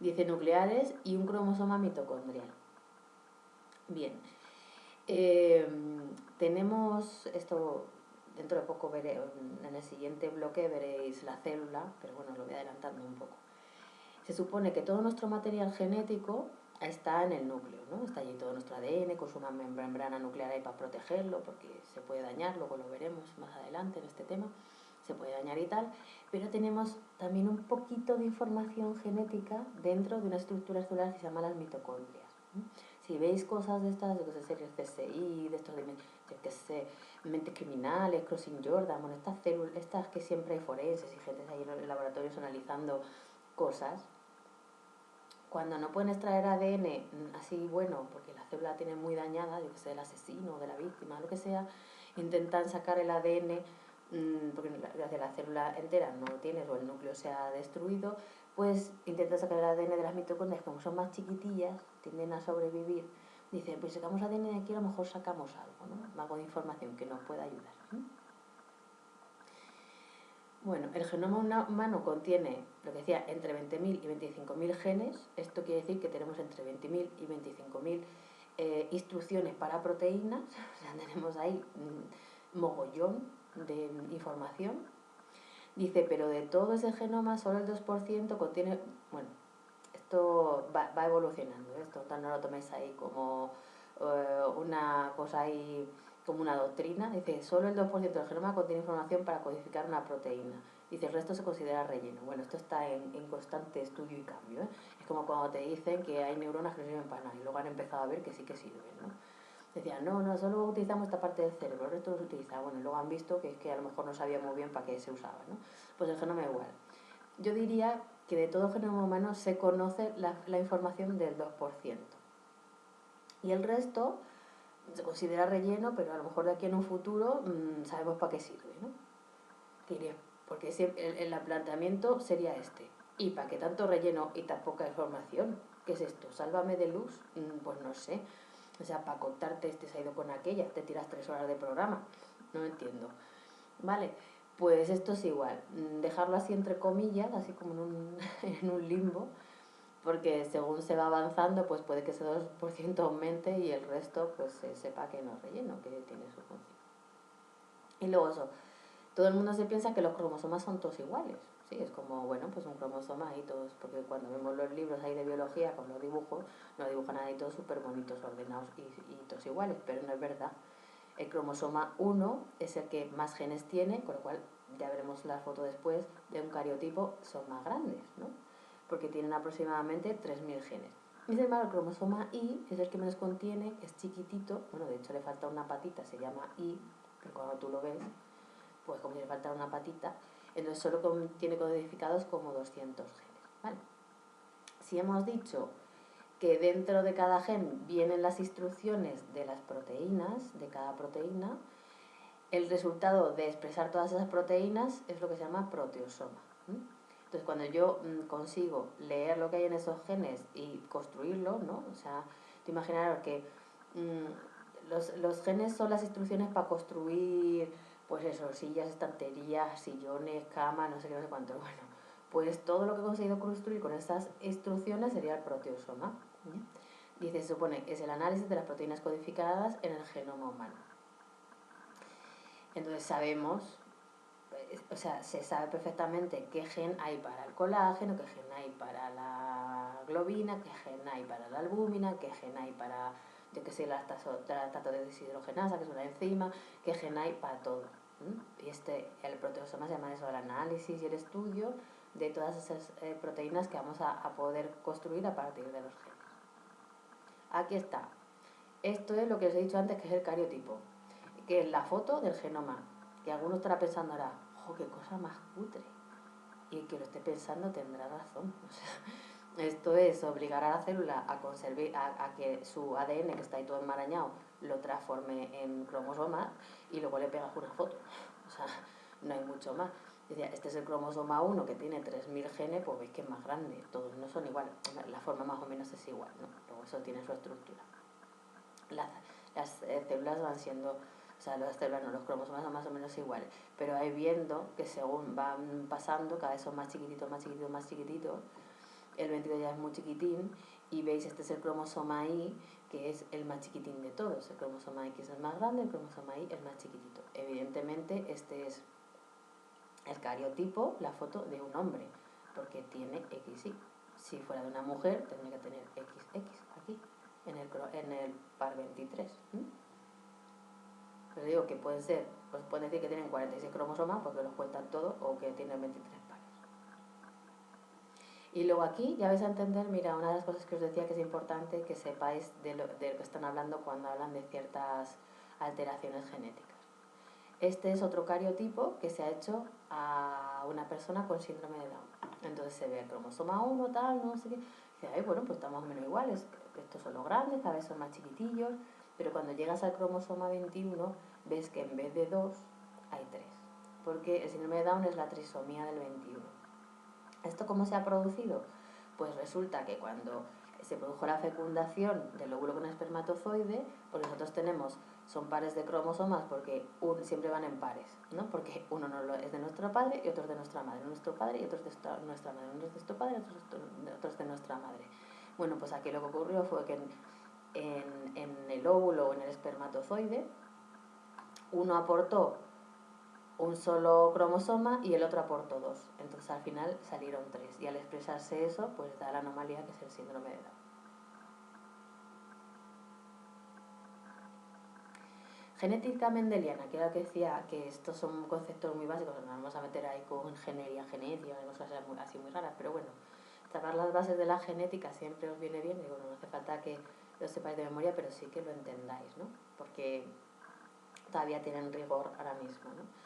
10 nucleares y un cromosoma mitocondrial. Bien, tenemos esto, dentro de poco en el siguiente bloque veréis la célula, pero bueno, lo voy adelantando un poco. Se supone que todo nuestro material genético está en el núcleo, ¿no? Está allí todo nuestro ADN con su membrana nuclear ahí para protegerlo, porque se puede dañar, luego lo veremos más adelante en este tema, se puede dañar y tal, pero tenemos también un poquito de información genética dentro de una estructura celular que se llama las mitocondrias. Si veis cosas de estas, yo que sé, series CSI, de estos de que sé, mentes criminales, Crossing Jordan, bueno, estas células, estas que siempre hay forenses y gente ahí en laboratorios analizando cosas, cuando no pueden extraer ADN así bueno, porque la célula tiene muy dañada, yo que sé, del asesino, de la víctima, lo que sea, intentan sacar el ADN, porque de la célula entera no lo tienes o el núcleo se ha destruido, pues intentan sacar el ADN de las mitocondrias, como son más chiquitillas, tienden a sobrevivir. Dicen, pues si sacamos ADN de aquí a lo mejor sacamos algo, ¿no? Algo de información que nos pueda ayudar. Bueno, el genoma humano contiene, lo que decía, entre 20.000 y 25.000 genes. Esto quiere decir que tenemos entre 20.000 y 25.000 instrucciones para proteínas. O sea, tenemos ahí mogollón de información. Dice, pero de todo ese genoma, solo el 2% contiene... Bueno, esto va evolucionando, ¿eh? Esto no lo toméis ahí como una cosa ahí, como una doctrina. Dice, solo el 2% del genoma contiene información para codificar una proteína. Dice, el resto se considera relleno. Bueno, esto está en constante estudio y cambio, ¿eh? Es como cuando te dicen que hay neuronas que no sirven para nada y luego han empezado a ver que sí que sirven, ¿no? Decían, no, solo utilizamos esta parte del cerebro, el resto no se utiliza. Bueno, y luego han visto que es que a lo mejor no sabía muy bien para qué se usaba, ¿no? Pues el genoma igual. Yo diría que de todo genoma humano se conoce la información del 2%. Y el resto se considera relleno, pero a lo mejor de aquí en un futuro sabemos para qué sirve, ¿no? Porque el planteamiento sería este. ¿Y para qué tanto relleno y tan poca información? ¿Qué es esto? ¿Sálvame de luz? Pues no sé. O sea, para contarte este se ha ido con aquella, te tiras 3 horas de programa. No entiendo. Vale, pues esto es igual. Dejarlo así entre comillas, así como en un limbo, porque según se va avanzando, pues puede que ese 2% aumente y el resto pues se sepa que no es relleno, que tiene su función. Y luego eso, todo el mundo se piensa que los cromosomas son todos iguales. Sí, es como, bueno, pues un cromosoma ahí todos, porque cuando vemos los libros ahí de biología con los dibujos, nos dibujan ahí todos súper bonitos, ordenados y todos iguales, pero no es verdad. El cromosoma 1 es el que más genes tiene, con lo cual ya veremos la foto después de un cariotipo, son más grandes, ¿no? Porque tienen aproximadamente 3.000 genes. Y sin embargo, el cromosoma Y es el que menos contiene, es chiquitito, bueno, de hecho le falta una patita, se llama Y, pero cuando tú lo ves, pues como si le faltara una patita, entonces solo tiene codificados como 200 genes, ¿vale? Si hemos dicho que dentro de cada gen vienen las instrucciones de las proteínas, de cada proteína, el resultado de expresar todas esas proteínas es lo que se llama proteosoma. Entonces, cuando yo consigo leer lo que hay en esos genes y construirlo, ¿no? O sea, te imaginas que los genes son las instrucciones para construir, pues eso, sillas, estanterías, sillones, camas, no sé qué, no sé cuánto. Bueno, pues todo lo que he conseguido construir con esas instrucciones sería el proteosoma. Dice, se supone, es el análisis de las proteínas codificadas en el genoma humano. Entonces sabemos, o sea, se sabe perfectamente qué gen hay para el colágeno, qué gen hay para la globina, qué gen hay para la albúmina, qué gen hay para, yo qué sé, la lactato deshidrogenasa, que es una enzima, qué gen hay para todo. Y el proteosoma se llama eso, el análisis y el estudio de todas esas proteínas que vamos a poder construir a partir de los genes. Aquí está. Esto es lo que os he dicho antes, que es el cariotipo, que es la foto del genoma, que alguno estará pensando ahora, ¡jo, qué cosa más cutre! Y el que lo esté pensando tendrá razón. O sea, esto es obligar a la célula a que su ADN, que está ahí todo enmarañado, lo transforme en cromosomas y luego le pegas una foto. O sea, no hay mucho más. Decía, este es el cromosoma 1 que tiene 3.000 genes, pues veis que es más grande. Todos no son iguales. La forma más o menos es igual, ¿no? Luego eso tiene su estructura. Las células van siendo, o sea, las células no, los cromosomas son más o menos iguales, pero vais viendo que según van pasando, cada vez son más chiquititos, más chiquititos, más chiquititos, el 22 ya es muy chiquitín, y veis, este es el cromosoma Y, que es el más chiquitín de todos. El cromosoma X es el más grande, el cromosoma Y es más chiquitito. Evidentemente, este es el cariotipo, la foto de un hombre, porque tiene XY. Si fuera de una mujer, tendría que tener XX, aquí, en el par 23. Pero digo que pueden ser, pues pueden decir que tienen 46 cromosomas porque los cuentan todos, o que tienen 23 pares. Y luego aquí ya vais a entender, mira, una de las cosas que os decía que es importante que sepáis de lo que están hablando cuando hablan de ciertas alteraciones genéticas. Este es otro cariotipo que se ha hecho a una persona con síndrome de Down. Entonces se ve el cromosoma 1, tal, no sé qué. Y dice, ay, bueno, pues estamos más o menos iguales. Estos son los grandes, cada vez son más chiquitillos. Pero cuando llegas al cromosoma 21, ves que en vez de 2, hay 3. Porque el síndrome de Down es la trisomía del 21. ¿Esto cómo se ha producido? Pues resulta que cuando se produjo la fecundación del óvulo con espermatozoide, pues nosotros tenemos, son pares de cromosomas porque siempre van en pares, ¿no? Porque uno es de nuestro padre y otro es de nuestra madre, nuestro padre y otro es de nuestra madre, uno es de nuestro padre y otro es de nuestra madre. Bueno, pues aquí lo que ocurrió fue que en el óvulo o en el espermatozoide, uno aportó un solo cromosoma y el otro aportó 2. Entonces al final salieron 3. Y al expresarse eso, pues da la anomalía que es el síndrome de Down. Genética mendeliana, que era lo que decía, que estos son conceptos muy básicos, no nos vamos a meter ahí con ingeniería genética, cosas así muy raras, pero bueno, saber las bases de la genética siempre os viene bien, digo, no hace falta que lo sepáis de memoria, pero sí que lo entendáis, ¿no? Porque todavía tienen rigor ahora mismo, ¿no?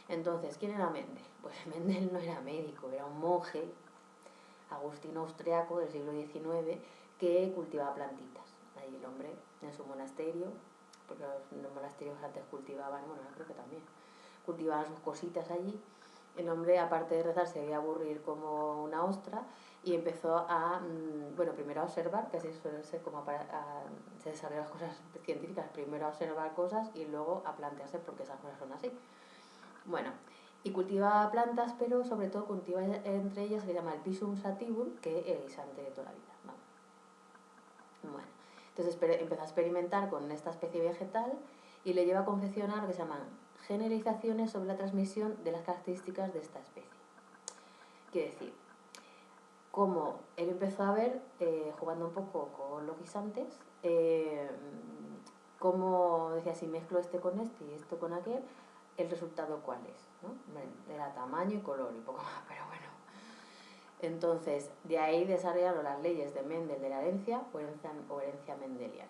Entonces, ¿quién era Mendel? Pues Mendel no era médico, era un monje agustino austriaco del siglo XIX que cultivaba plantitas. Ahí el hombre en su monasterio, porque los monasterios antes cultivaban, bueno, yo creo que también, cultivaban sus cositas allí. El hombre, aparte de rezar, se debía aburrir como una ostra y empezó a, bueno, primero a observar, que así suele ser como se desarrollan las cosas científicas, primero a observar cosas y luego a plantearse por qué esas cosas son así. Bueno, y cultiva plantas, pero sobre todo cultiva entre ellas que se llama el Pisum sativum, que es el guisante de toda la vida. Vamos. Bueno, entonces empezó a experimentar con esta especie vegetal y le lleva a confeccionar lo que se llaman generalizaciones sobre la transmisión de las características de esta especie. Quiere decir, como él empezó a ver, jugando un poco con los guisantes, como decía, si mezclo este con este y esto con aquel, el resultado cuál es, ¿no? Era tamaño y color y poco más, pero bueno. Entonces, de ahí desarrollaron las leyes de Mendel de la herencia o herencia mendeliana.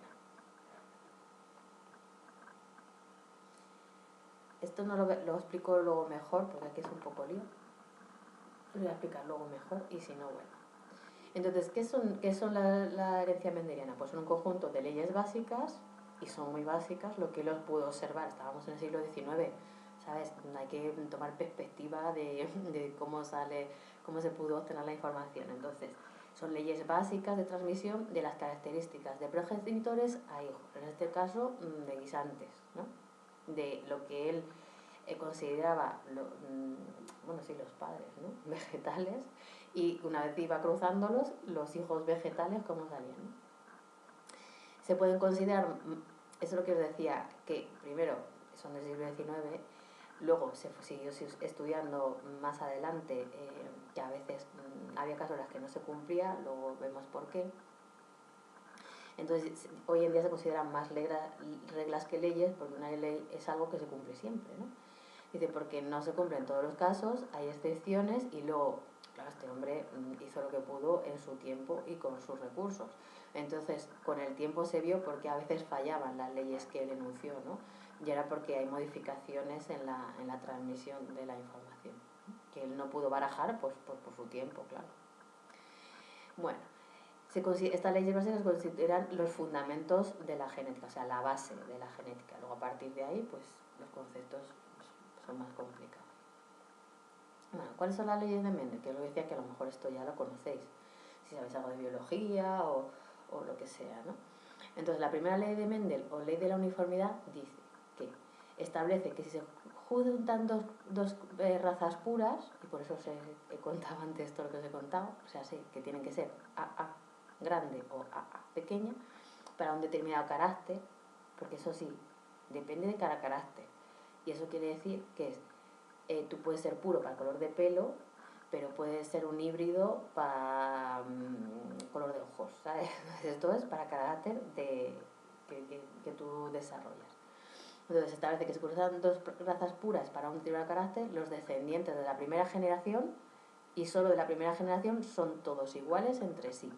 Esto no lo explico luego mejor, porque aquí es un poco lío. Lo voy a explicar luego mejor y si no, bueno. Entonces, ¿qué son la herencia mendeliana? Pues son un conjunto de leyes básicas, y son muy básicas, lo que él pudo observar. Estábamos en el siglo XIX, ¿sabes? Hay que tomar perspectiva de cómo se pudo obtener la información. Entonces, son leyes básicas de transmisión de las características de progenitores a hijos, en este caso de guisantes, ¿no? De lo que él consideraba, los padres, ¿no? Vegetales, y una vez iba cruzándolos, los hijos vegetales, ¿cómo salían? ¿No? Se pueden considerar, eso es lo que os decía, que primero son del siglo XIX, luego se siguió estudiando más adelante, que a veces había casos en los que no se cumplía, luego vemos por qué. Entonces, hoy en día se consideran más reglas que leyes, porque una ley es algo que se cumple siempre, ¿no? Dice, porque no se cumple en todos los casos, hay excepciones y luego, claro, este hombre hizo lo que pudo en su tiempo y con sus recursos. Entonces, con el tiempo se vio porque a veces fallaban las leyes que él enunció, ¿no? Y era porque hay modificaciones en la transmisión de la información, que él no pudo barajar pues, por su tiempo, claro. Bueno, estas leyes básicas se consideran los fundamentos de la genética, o sea, la base de la genética. Luego, a partir de ahí, pues los conceptos son más complicados. Bueno, ¿cuáles son las leyes de Mendel? Que os decía que a lo mejor esto ya lo conocéis, si sabéis algo de biología o lo que sea, ¿no? Entonces, la primera ley de Mendel, o ley de la uniformidad, dice que establece que si se juntan dos razas puras, y por eso he contado antes todo lo que os he contado, o sea, sí, que tienen que ser AA grande o AA pequeña, para un determinado carácter, porque eso sí, depende de cada carácter. Y eso quiere decir que tú puedes ser puro para el color de pelo, pero puede ser un híbrido para color de ojos, ¿sabes? Esto es para carácter que tú desarrollas. Entonces establece que se cruzan dos razas puras para un determinado carácter, los descendientes de la primera generación y solo de la primera generación son todos iguales entre sí.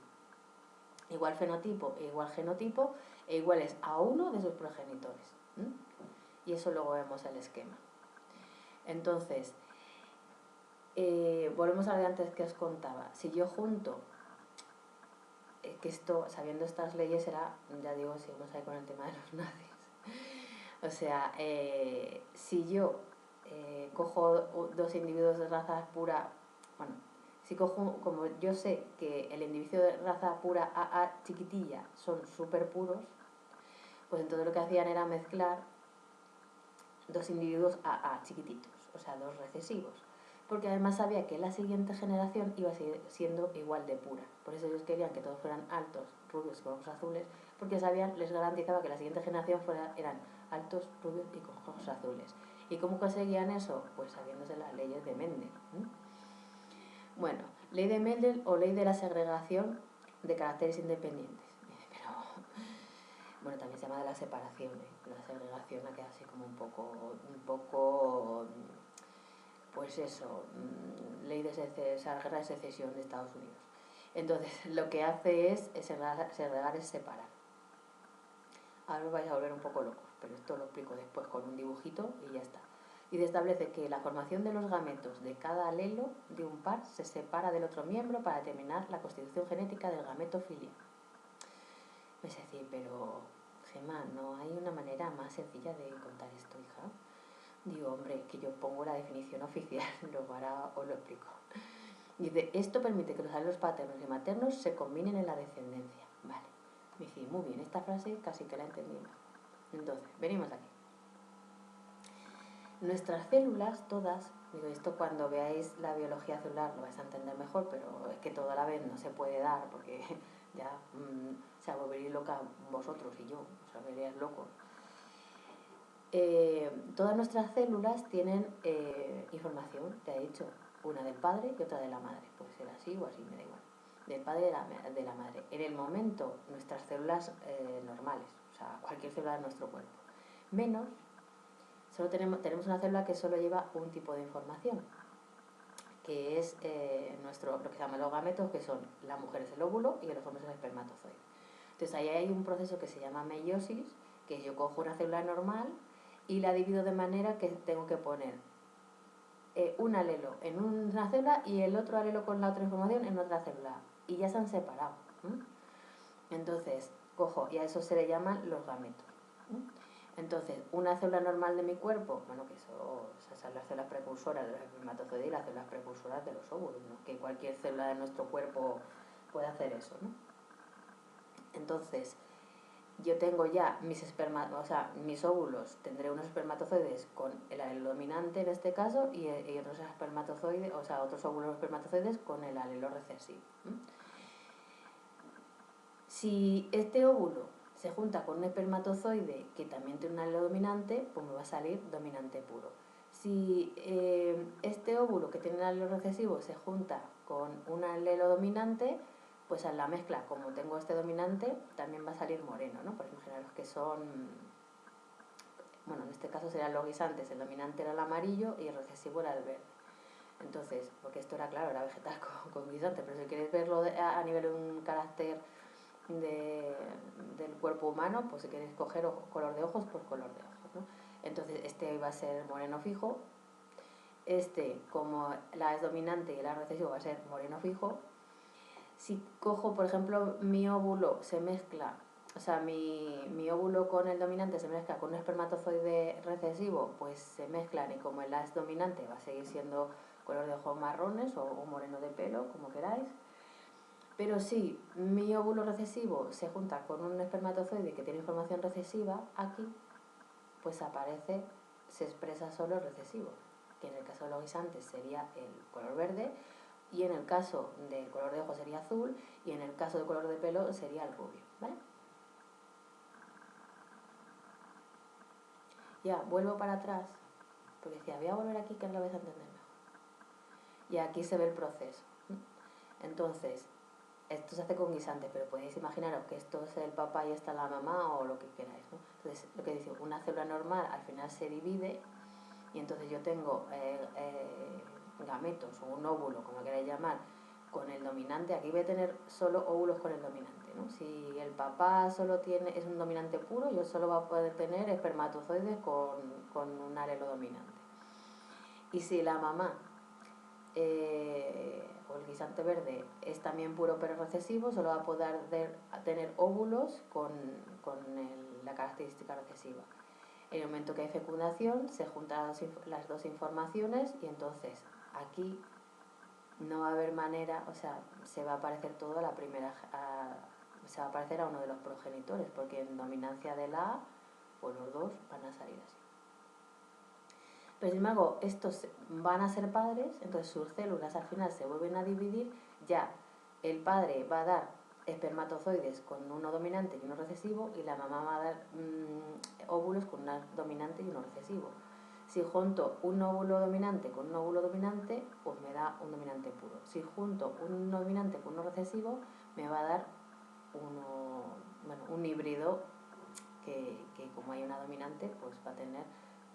Igual fenotipo e igual genotipo e iguales a uno de sus progenitores. Y eso luego vemos el esquema. Entonces, volvemos a lo de antes que os contaba. Si yo junto, que esto, sabiendo estas leyes, era, ya digo, seguimos ahí con el tema de los nazis. O sea, si yo cojo dos individuos de raza pura, bueno, si cojo, como yo sé que el individuo de raza pura AA chiquitilla son súper puros, pues entonces lo que hacían era mezclar dos individuos AA chiquititos, o sea, dos recesivos. Porque además sabía que la siguiente generación iba a seguir siendo igual de pura. Por eso ellos querían que todos fueran altos, rubios y con ojos azules, porque sabían, les garantizaba que la siguiente generación eran altos, rubios y con ojos azules. ¿Y cómo conseguían eso? Pues sabiéndose las leyes de Mendel. Bueno, ley de Mendel o ley de la segregación de caracteres independientes. Pero, bueno, también se llama de la separación, la segregación ha quedado así como un poco pues eso, ley de guerra de secesión de Estados Unidos. Entonces, lo que hace es segregar es separar. Ahora os vais a volver un poco locos, pero esto lo explico después con un dibujito y ya está. Y establece que la formación de los gametos de cada alelo de un par se separa del otro miembro para determinar la constitución genética del gameto filial. Es decir, pero Gemma, ¿no hay una manera más sencilla de contar esto, hija? Digo, hombre, que yo pongo la definición oficial, luego ahora os lo explico. Dice, esto permite que los alelos paternos y maternos se combinen en la descendencia. Vale. Me dice, muy bien, esta frase casi que la entendí mejor. Entonces, venimos aquí. Nuestras células, todas, digo, esto cuando veáis la biología celular lo vais a entender mejor, pero es que todo a la vez no se puede dar porque ya se volveréis loca vosotros y yo, os volveríais locos. Todas nuestras células tienen información, te he dicho, una del padre y otra de la madre. Puede ser así o así, me da igual. Del padre y de la madre. En el momento, nuestras células normales, o sea, cualquier célula de nuestro cuerpo. Menos, solo tenemos una célula que solo lleva un tipo de información, que es lo que se llama los gametos, que son la mujer es el óvulo y los hombres el espermatozoide. Entonces ahí hay un proceso que se llama meiosis, que yo cojo una célula normal y la divido de manera que tengo que poner un alelo en una célula y el otro alelo con la otra información en otra célula. Y ya se han separado. Entonces, cojo, y a eso se le llaman los gametos. Entonces, una célula normal de mi cuerpo, bueno, que esas son las células precursoras de los espermatozoides y las células precursoras de los óvulos, ¿no? Que cualquier célula de nuestro cuerpo puede hacer eso, ¿no? Entonces, yo tengo ya mis óvulos, tendré unos espermatozoides con el alelo dominante en este caso y otros espermatozoides, o sea, otros óvulos espermatozoides con el alelo recesivo. Si este óvulo se junta con un espermatozoide que también tiene un alelo dominante, pues me va a salir dominante puro. Si este óvulo que tiene el alelo recesivo se junta con un alelo dominante, pues en la mezcla, como tengo este dominante, también va a salir moreno, ¿no? Por imaginaros que son, bueno, en este caso serían los guisantes, el dominante era el amarillo y el recesivo era el verde. Entonces, porque esto era claro, era vegetal con guisante, pero si queréis verlo a nivel de un carácter del cuerpo humano, pues si queréis coger color de ojos, pues color de ojos, ¿no? Entonces este va a ser moreno fijo, este como la es dominante y la es recesivo va a ser moreno fijo. Si cojo, por ejemplo, mi óvulo se mezcla, o sea, mi óvulo con el dominante se mezcla con un espermatozoide recesivo, pues se mezclan y como el A es dominante va a seguir siendo color de ojos marrones o moreno de pelo, como queráis. Pero si mi óvulo recesivo se junta con un espermatozoide que tiene información recesiva, aquí pues se expresa solo el recesivo, que en el caso de los guisantes sería el color verde, y en el caso del color de ojos sería azul, y en el caso del color de pelo sería el rubio, ¿vale? Ya, vuelvo para atrás, porque decía, voy a volver aquí que ahora lo vais a entender mejor. Y aquí se ve el proceso. Entonces, esto se hace con guisantes, pero podéis imaginaros que esto es el papá y esta la mamá o lo que queráis, ¿no? Entonces, lo que dice, una célula normal al final se divide y entonces yo tengo gametos o un óvulo, como queráis llamar, con el dominante. Aquí voy a tener solo óvulos con el dominante, ¿no? Si el papá solo es un dominante puro, yo solo voy a poder tener espermatozoides con un alelo dominante. Y si la mamá o el guisante verde es también puro pero recesivo, solo va a poder tener óvulos con la característica recesiva. En el momento que hay fecundación se juntan las dos informaciones y entonces aquí no va a haber manera, o sea, se va a parecer todo a la primera, se va a parecer a uno de los progenitores, porque en dominancia de la A, pues los dos van a salir así. Pero sin embargo, estos van a ser padres, entonces sus células al final se vuelven a dividir, ya el padre va a dar espermatozoides con uno dominante y uno recesivo y la mamá va a dar óvulos con una dominante y uno recesivo. Si junto un óvulo dominante con un óvulo dominante, pues me da un dominante puro. Si junto un dominante con uno recesivo, me va a dar un híbrido que como hay una dominante, pues va a tener,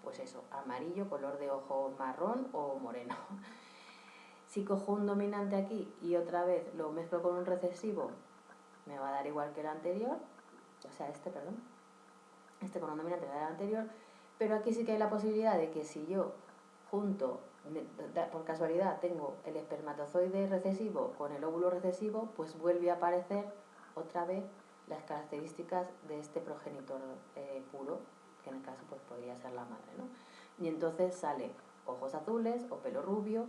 pues eso, amarillo, color de ojo marrón o moreno. Si cojo un dominante aquí y otra vez lo mezclo con un recesivo, me va a dar igual que el anterior, o sea, este con un dominante me va a dar el anterior, pero aquí sí que hay la posibilidad de que si yo junto, por casualidad, tengo el espermatozoide recesivo con el óvulo recesivo, pues vuelve a aparecer otra vez las características de este progenitor puro, que en el caso pues podría ser la madre, ¿no? Y entonces sale ojos azules o pelo rubio,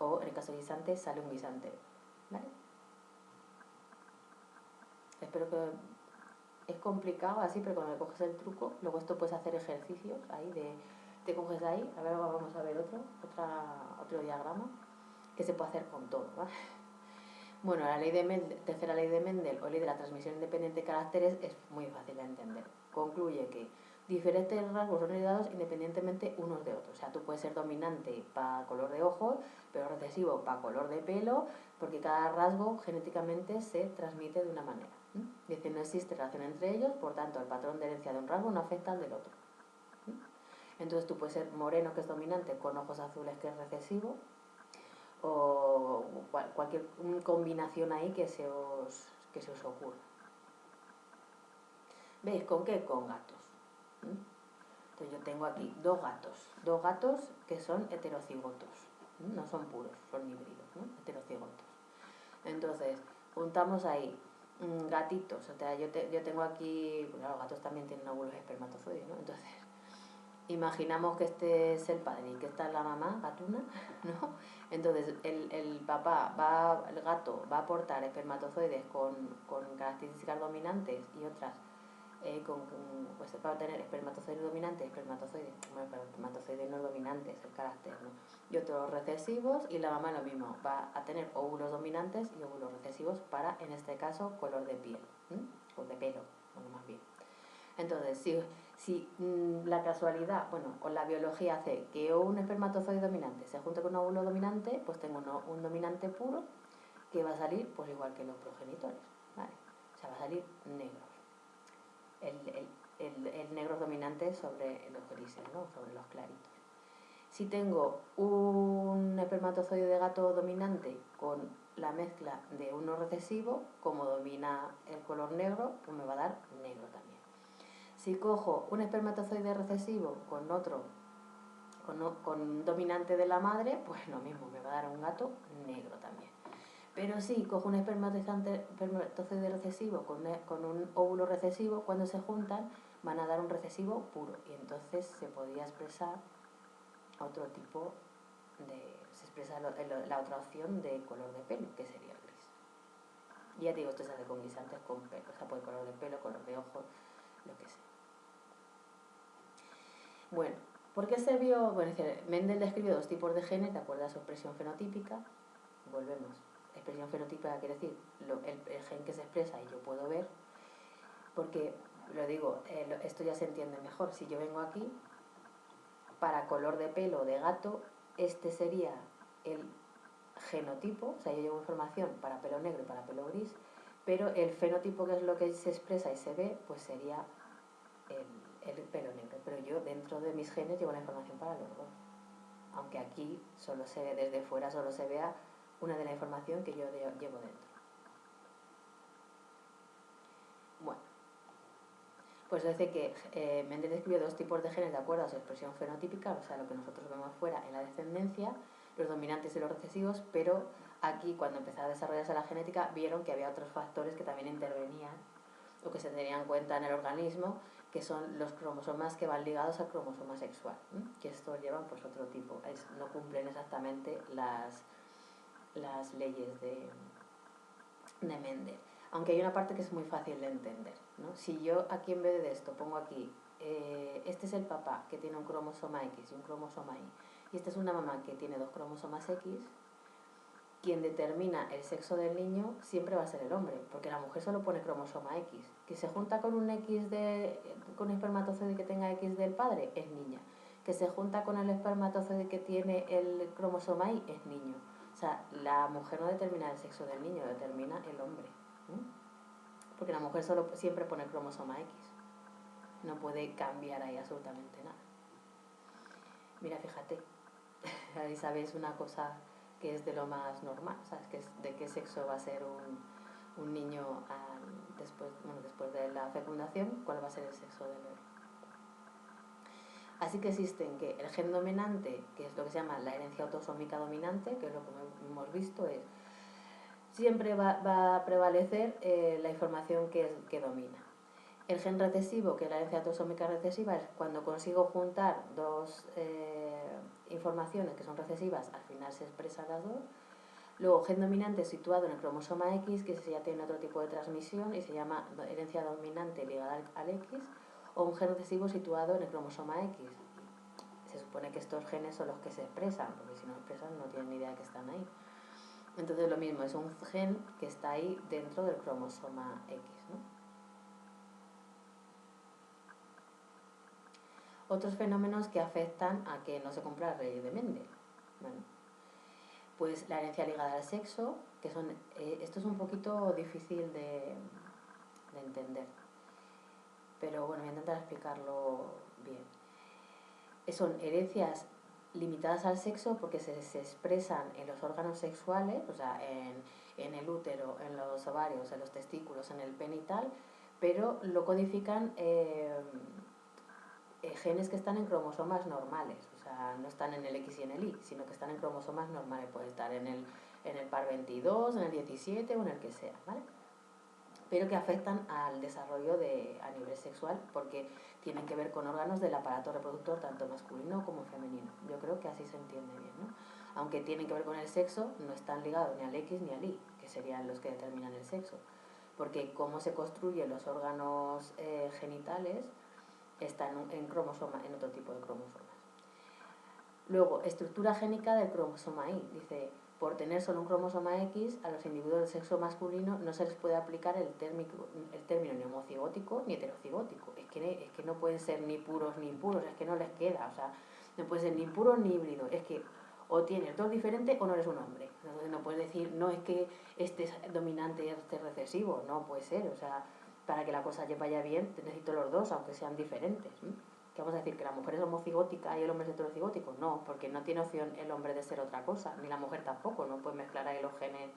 o en el caso de guisante sale un guisante, ¿vale? Espero que... Es complicado así, pero cuando le coges el truco, luego esto puedes hacer ejercicios ahí te coges ahí, a ver, vamos a ver otro diagrama que se puede hacer con todo, ¿vale? Bueno, la ley de Mendel, tercera ley de Mendel o ley de la transmisión independiente de caracteres es muy fácil de entender. Concluye que diferentes rasgos son heredados independientemente unos de otros. O sea, tú puedes ser dominante para color de ojos, pero recesivo para color de pelo, porque cada rasgo genéticamente se transmite de una manera. Dice, no existe relación entre ellos, por tanto, el patrón de herencia de un rasgo no afecta al del otro. Entonces tú puedes ser moreno, que es dominante, con ojos azules, que es recesivo, o cualquier combinación ahí que se os ocurra. ¿Veis con qué? Con gatos. Entonces yo tengo aquí dos gatos que son heterocigotos, no son puros, son híbridos, ¿no? Heterocigotos. Entonces juntamos ahí gatitos, o sea, yo tengo aquí, bueno, los gatos también tienen óvulos espermatozoides, ¿no? Entonces imaginamos que este es el padre y que esta es la mamá, gatuna, ¿no? Entonces el gato va a aportar espermatozoides con características dominantes y otras pues va a tener espermatozoides dominantes, espermatozoides no dominantes, el carácter, ¿no? Y otros recesivos, y la mamá lo mismo, va a tener óvulos dominantes y óvulos recesivos para, en este caso, color de piel, o de pelo, bueno, más bien. Entonces, si la casualidad, o la biología hace que un espermatozoide dominante se junte con un óvulo dominante, pues tengo un dominante puro que va a salir pues igual que los progenitores, ¿vale? O sea, va a salir negro. El negro dominante sobre los grises, ¿no? Sobre los claritos. Si tengo un espermatozoide de gato dominante con la mezcla de uno recesivo, como domina el color negro, pues me va a dar negro también. Si cojo un espermatozoide recesivo con otro, con dominante de la madre, pues lo mismo, me va a dar un gato negro también. Pero si cojo un espermatozoide recesivo con un óvulo recesivo, cuando se juntan van a dar un recesivo puro y entonces se podría expresar otro tipo se expresa la otra opción de color de pelo, que sería el gris. Y ya te digo, esto se hace con guisantes, con pelo, o sea, por color de pelo, color de ojos, lo que sea. Bueno, ¿por qué se vio? Bueno, Mendel describió dos tipos de genes de acuerdo a su expresión fenotípica. Volvemos. Expresión fenotípica quiere decir el gen que se expresa y yo puedo ver, porque, lo digo, esto ya se entiende mejor. Si yo vengo aquí, para color de pelo de gato, este sería el genotipo, o sea, yo llevo información para pelo negro y para pelo gris, pero el fenotipo, que es lo que se expresa y se ve, pues sería el pelo negro. Pero yo dentro de mis genes llevo la información para los dos. Aunque aquí solo se ve, desde fuera solo se vea una de la información que yo llevo dentro. Bueno, pues dice que Mendel describió dos tipos de genes de acuerdo a su expresión fenotípica, o sea, lo que nosotros vemos fuera en la descendencia, los dominantes y los recesivos, pero aquí, cuando empezó a desarrollarse la genética, vieron que había otros factores que también intervenían o que se tenían en cuenta en el organismo, que son los cromosomas que van ligados al cromosoma sexual, que estos llevan pues otro tipo, no cumplen exactamente las leyes de Mendel. Aunque hay una parte que es muy fácil de entender, ¿no? Si yo aquí en vez de esto pongo aquí, este es el papá que tiene un cromosoma X y un cromosoma Y, y esta es una mamá que tiene dos cromosomas X, quien determina el sexo del niño siempre va a ser el hombre, porque la mujer solo pone cromosoma X. Que se junta con un con un espermatozoide que tenga X del padre, es niña. Que se junta con el espermatozoide que tiene el cromosoma Y, es niño. O sea, la mujer no determina el sexo del niño, lo determina el hombre. Porque la mujer siempre pone cromosoma X. No puede cambiar ahí absolutamente nada. Mira, fíjate, ahí sabes una cosa que es de lo más normal, ¿sabes? Que es de qué sexo va a ser un niño después de la fecundación, cuál va a ser el sexo del bebé. Así que existen que el gen dominante, que es lo que se llama la herencia autosómica dominante, que es lo que hemos visto, siempre va a prevalecer la información que domina. El gen recesivo, que es la herencia autosómica recesiva, es cuando consigo juntar dos informaciones que son recesivas, al final se expresan las dos. Luego, gen dominante situado en el cromosoma X, que ya tiene otro tipo de transmisión y se llama herencia dominante ligada al X, o un gen recesivo situado en el cromosoma X. Se supone que estos genes son los que se expresan, porque si no se expresan no tienen ni idea de que están ahí. Entonces lo mismo, es un gen que está ahí dentro del cromosoma X, ¿no? Otros fenómenos que afectan a que no se cumpla la ley de Mendel. Bueno, pues la herencia ligada al sexo, que esto es un poquito difícil de entender, pero bueno, voy a intentar explicarlo bien. Son herencias limitadas al sexo porque se expresan en los órganos sexuales, o sea, en el útero, en los ovarios, en los testículos, en el pene y tal, pero lo codifican genes que están en cromosomas normales, o sea, no están en el X y en el Y, sino que están en cromosomas normales, puede estar en el par 22, en el 17 o en el que sea, ¿vale? Pero que afectan al desarrollo a nivel sexual porque tienen que ver con órganos del aparato reproductor tanto masculino como femenino. Yo creo que así se entiende bien, ¿no? Aunque tienen que ver con el sexo, no están ligados ni al X ni al Y, que serían los que determinan el sexo, porque cómo se construyen los órganos genitales está en otro tipo de cromosomas. Luego, estructura génica del cromosoma Y. Dice, por tener solo un cromosoma X, a los individuos del sexo masculino no se les puede aplicar el término ni homocigótico ni heterocigótico. Es que no pueden ser ni puros ni impuros, es que no les queda. O sea, no puede ser ni puro ni híbrido. Es que o tienes dos diferentes o no eres un hombre. Entonces no puedes decir, no es que este es dominante y este es recesivo. No puede ser. O sea, para que la cosa vaya bien, necesito los dos, aunque sean diferentes. ¿Qué vamos a decir? ¿Que la mujer es homocigótica y el hombre es heterocigótico? No, porque no tiene opción el hombre de ser otra cosa, ni la mujer tampoco, no puede mezclar ahí los genes,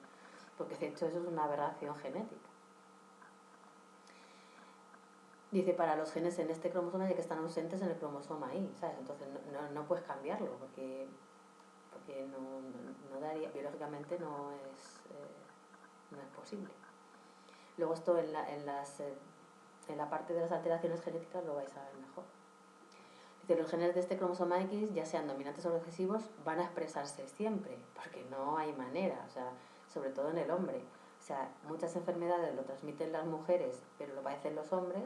porque de hecho eso es una aberración genética. Dice, para los genes en este cromosoma ya que están ausentes en el cromosoma Y, ¿sabes? Entonces no puedes cambiarlo, porque no daría, biológicamente no es posible. Luego esto en la parte de las alteraciones genéticas lo vais a ver mejor. Dice, los genes de este cromosoma X, ya sean dominantes o recesivos, van a expresarse siempre, porque no hay manera, o sea, sobre todo en el hombre. O sea, muchas enfermedades lo transmiten las mujeres, pero lo padecen los hombres,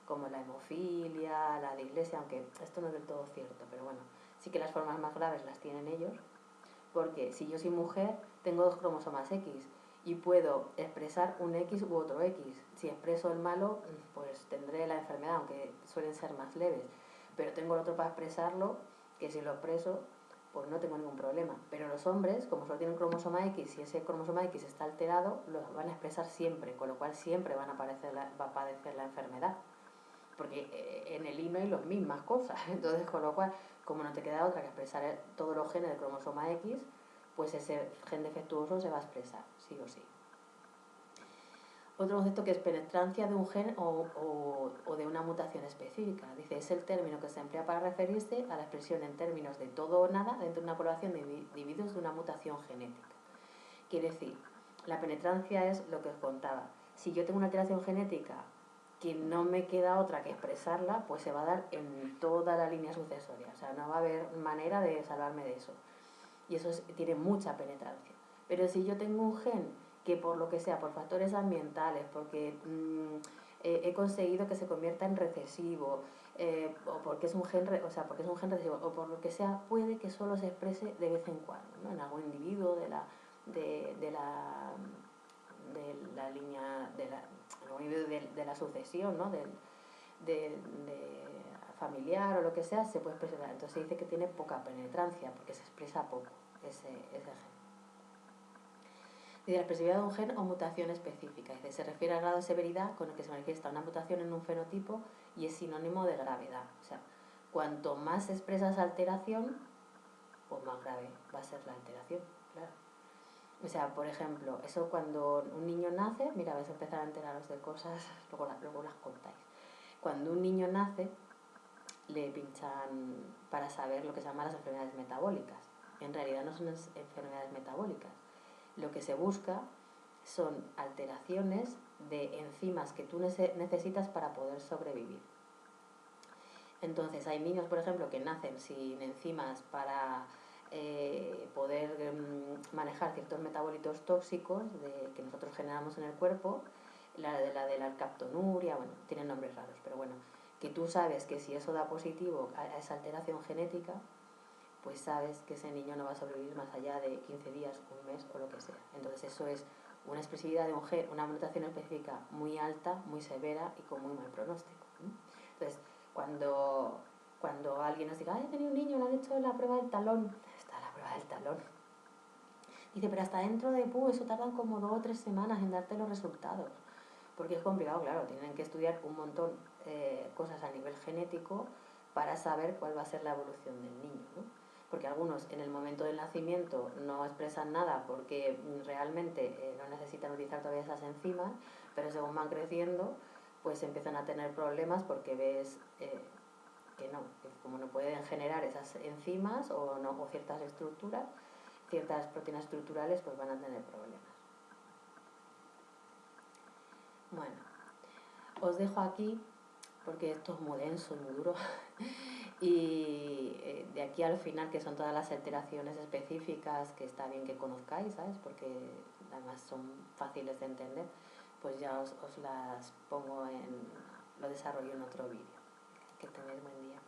como la hemofilia, la dislexia, aunque esto no es del todo cierto, pero bueno, sí que las formas más graves las tienen ellos, porque si yo soy mujer, tengo dos cromosomas X y puedo expresar un X u otro X. Si expreso el malo, pues tendré la enfermedad, aunque suelen ser más leves. Pero tengo el otro para expresarlo, que si lo expreso, pues no tengo ningún problema. Pero los hombres, como solo tienen cromosoma X y ese cromosoma X está alterado, lo van a expresar siempre, con lo cual siempre van a va a padecer la enfermedad. Porque en el hino hay las mismas cosas, entonces con lo cual, como no te queda otra que expresar todos los genes del cromosoma X, pues ese gen defectuoso se va a expresar, sí o sí. Otro concepto que es penetrancia de un gen o de una mutación específica. Dice, es el término que se emplea para referirse a la expresión en términos de todo o nada dentro de una población de individuos de una mutación genética. Quiere decir, la penetrancia es lo que os contaba. Si yo tengo una alteración genética que no me queda otra que expresarla, pues se va a dar en toda la línea sucesoria. O sea, no va a haber manera de salvarme de eso. Y eso tiene mucha penetrancia. Pero si yo tengo un gen que por lo que sea, por factores ambientales, porque he conseguido que se convierta en recesivo, o porque es un gen, porque es un gen recesivo, o por lo que sea, puede que solo se exprese de vez en cuando, ¿no? En algún individuo de la línea, de la sucesión, ¿no? de familiar o lo que sea, se puede expresar. Entonces se dice que tiene poca penetrancia, porque se expresa poco ese gen. Y de la expresividad de un gen o mutación específica. Se refiere al grado de severidad con el que se manifiesta una mutación en un fenotipo y es sinónimo de gravedad. O sea, cuanto más se expresa esa alteración, pues más grave va a ser la alteración, claro. O sea, por ejemplo, eso cuando un niño nace, mira, vais a empezar a enteraros de cosas, luego las contáis. Cuando un niño nace, le pinchan para saber lo que se llaman las enfermedades metabólicas. En realidad no son enfermedades metabólicas. Lo que se busca son alteraciones de enzimas que tú necesitas para poder sobrevivir. Entonces hay niños, por ejemplo, que nacen sin enzimas para poder manejar ciertos metabolitos tóxicos que nosotros generamos en el cuerpo, la de la alcaptonuria, bueno, tienen nombres raros, pero bueno, que tú sabes que si eso da positivo a esa alteración genética, pues sabes que ese niño no va a sobrevivir más allá de 15 días, un mes o lo que sea. Entonces eso es una expresividad de un gen, una mutación específica muy alta, muy severa y con muy mal pronóstico. Entonces, cuando alguien nos diga, ay, he tenido un niño, le han hecho la prueba del talón, está la prueba del talón. Dice, pero hasta dentro de eso tardan como 2 o 3 semanas en darte los resultados. Porque es complicado, claro, tienen que estudiar un montón cosas a nivel genético para saber cuál va a ser la evolución del niño, ¿no? Porque algunos en el momento del nacimiento no expresan nada porque realmente no necesitan utilizar todavía esas enzimas, pero según van creciendo, pues empiezan a tener problemas porque ves que no, que como no pueden generar esas enzimas o ciertas estructuras, ciertas proteínas estructurales, pues van a tener problemas. Bueno, os dejo aquí porque esto es muy denso y muy duro y de aquí al final, que son todas las alteraciones específicas que está bien que conozcáis, ¿sabes? Porque además son fáciles de entender, pues ya os las pongo lo desarrollo en otro vídeo. Que tengáis buen día.